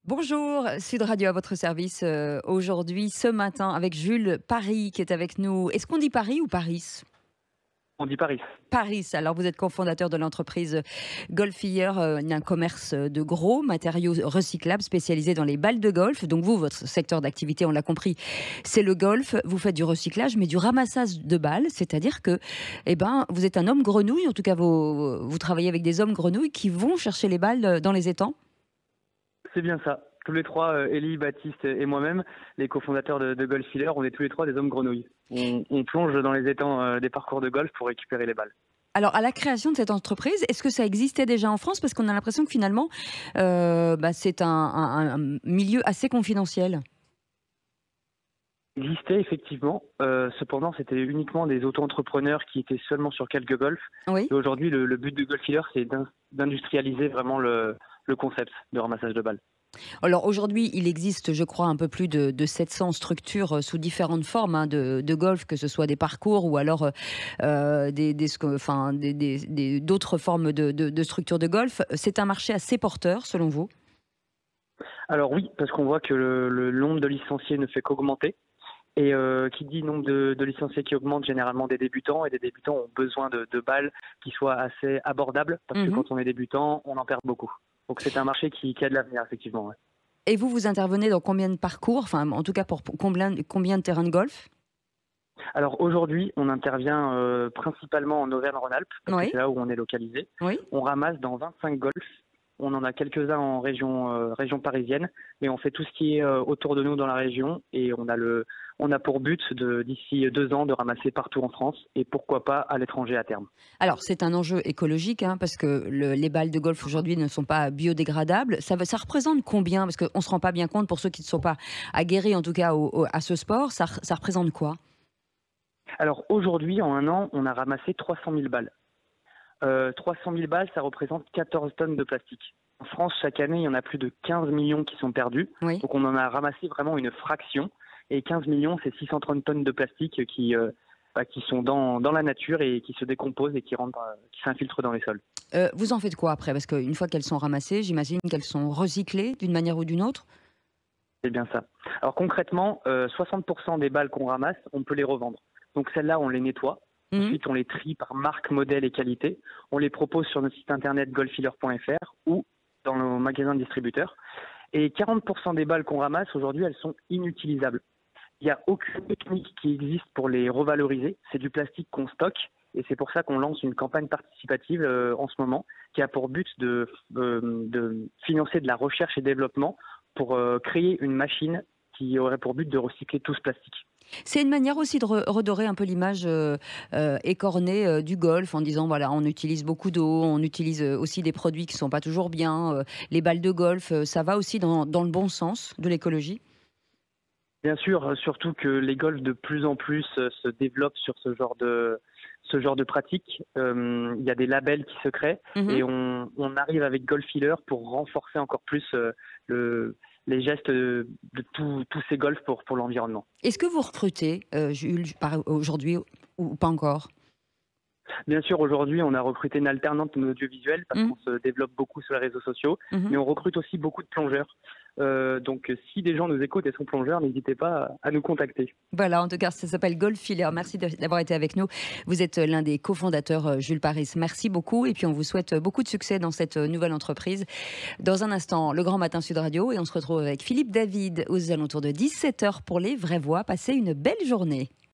Bonjour, Sud Radio à votre service aujourd'hui, ce matin, avec Jules Paris qui est avec nous. Est-ce qu'on dit Paris ou Paris? On dit Paris. Paris, alors vous êtes cofondateur de l'entreprise Golfilleur, un commerce de gros matériaux recyclables spécialisé dans les balles de golf. Donc vous, votre secteur d'activité, on l'a compris, c'est le golf. Vous faites du recyclage, mais du ramassage de balles, c'est-à-dire que vous êtes un homme grenouille, en tout cas vous travaillez avec des hommes grenouilles qui vont chercher les balles dans les étangs. C'est bien ça. Tous les trois, Élie, Baptiste et moi-même, les cofondateurs de Golf Healer, on est tous les trois des hommes grenouilles. On plonge dans les étangs des parcours de golf pour récupérer les balles. Alors, à la création de cette entreprise, est-ce que ça existait déjà en France? Parce qu'on a l'impression que finalement, c'est un milieu assez confidentiel. Il existait effectivement, cependant c'était uniquement des auto-entrepreneurs qui étaient seulement sur quelques golfs. Oui. Et aujourd'hui, le but de Golf Healer, c'est d'industrialiser vraiment le concept de ramassage de balles. Alors aujourd'hui, il existe, je crois, un peu plus de 700 structures sous différentes formes de golf, que ce soit des parcours ou alors d'autres formes de structures de golf. C'est un marché assez porteur, selon vous? Alors oui, parce qu'on voit que le nombre de licenciés ne fait qu'augmenter. Et qui dit nombre de licenciés qui augmente, généralement des débutants, et des débutants ont besoin de balles qui soient assez abordables, parce que Mhm. quand on est débutant, on en perd beaucoup. Donc c'est un marché qui a de l'avenir, effectivement. Ouais. Et vous intervenez dans combien de parcours? Enfin, en tout cas, pour combien de terrains de golf? Alors aujourd'hui, on intervient principalement en Auvergne-Rhône-Alpes, parce que Oui, c'est là où on est localisé. oui. On ramasse dans 25 golfs. On en a quelques-uns en région parisienne, mais on fait tout ce qui est autour de nous dans la région, et on a pour but d'ici 2 ans de ramasser partout en France, et pourquoi pas à l'étranger à terme. Alors, c'est un enjeu écologique, hein, parce que les balles de golf aujourd'hui ne sont pas biodégradables. Ça représente combien? Parce qu'on ne se rend pas bien compte, pour ceux qui ne sont pas aguerris, en tout cas, à ce sport, ça représente quoi? Alors aujourd'hui, en un an, on a ramassé 300 000 balles. 300 000 balles, ça représente 14 tonnes de plastique. En France, chaque année, il y en a plus de 15 millions qui sont perdus. Oui. Donc on en a ramassé vraiment une fraction. Et 15 millions, c'est 630 tonnes de plastique qui sont dans la nature et qui se décomposent et qui s'infiltrent dans les sols. Vous en faites quoi après? Parce qu'une fois qu'elles sont ramassées, j'imagine qu'elles sont recyclées d'une manière ou d'une autre? C'est bien ça. Alors concrètement, 60% des balles qu'on ramasse, on peut les revendre. Donc celles-là, on les nettoie. Mhm. Ensuite, on les trie par marque, modèle et qualité. On les propose sur notre site internet golfhealer.fr ou dans nos magasins de distributeurs. Et 40% des balles qu'on ramasse aujourd'hui, elles sont inutilisables. Il n'y a aucune technique qui existe pour les revaloriser. C'est du plastique qu'on stocke. Et c'est pour ça qu'on lance une campagne participative en ce moment qui a pour but de financer de la recherche et développement pour créer une machine qui aurait pour but de recycler tout ce plastique. C'est une manière aussi de redorer un peu l'image écornée du golf, en disant voilà, on utilise beaucoup d'eau, on utilise aussi des produits qui ne sont pas toujours bien. Les balles de golf, ça va aussi dans le bon sens de l'écologie? Bien sûr, surtout que les golfs de plus en plus se développent sur ce genre de pratique. Il y a des labels qui se créent Mhm. et on arrive avec Golf Healer pour renforcer encore plus les gestes de tous ces golfs pour l'environnement. Est-ce que vous recrutez, Jules, aujourd'hui ou pas encore? Bien sûr, aujourd'hui, on a recruté une alternante en audiovisuel parce Mhm. qu'on se développe beaucoup sur les réseaux sociaux, Mhm. mais on recrute aussi beaucoup de plongeurs. Donc, si des gens nous écoutent et sont plongeurs, n'hésitez pas à nous contacter. Voilà, en tout cas, ça s'appelle Golf Filler. Merci d'avoir été avec nous. Vous êtes l'un des cofondateurs, Jules Paris. Merci beaucoup. Et puis, on vous souhaite beaucoup de succès dans cette nouvelle entreprise. Dans un instant, le Grand Matin Sud Radio. Et on se retrouve avec Philippe David aux alentours de 17h pour les vraies voix. Passez une belle journée.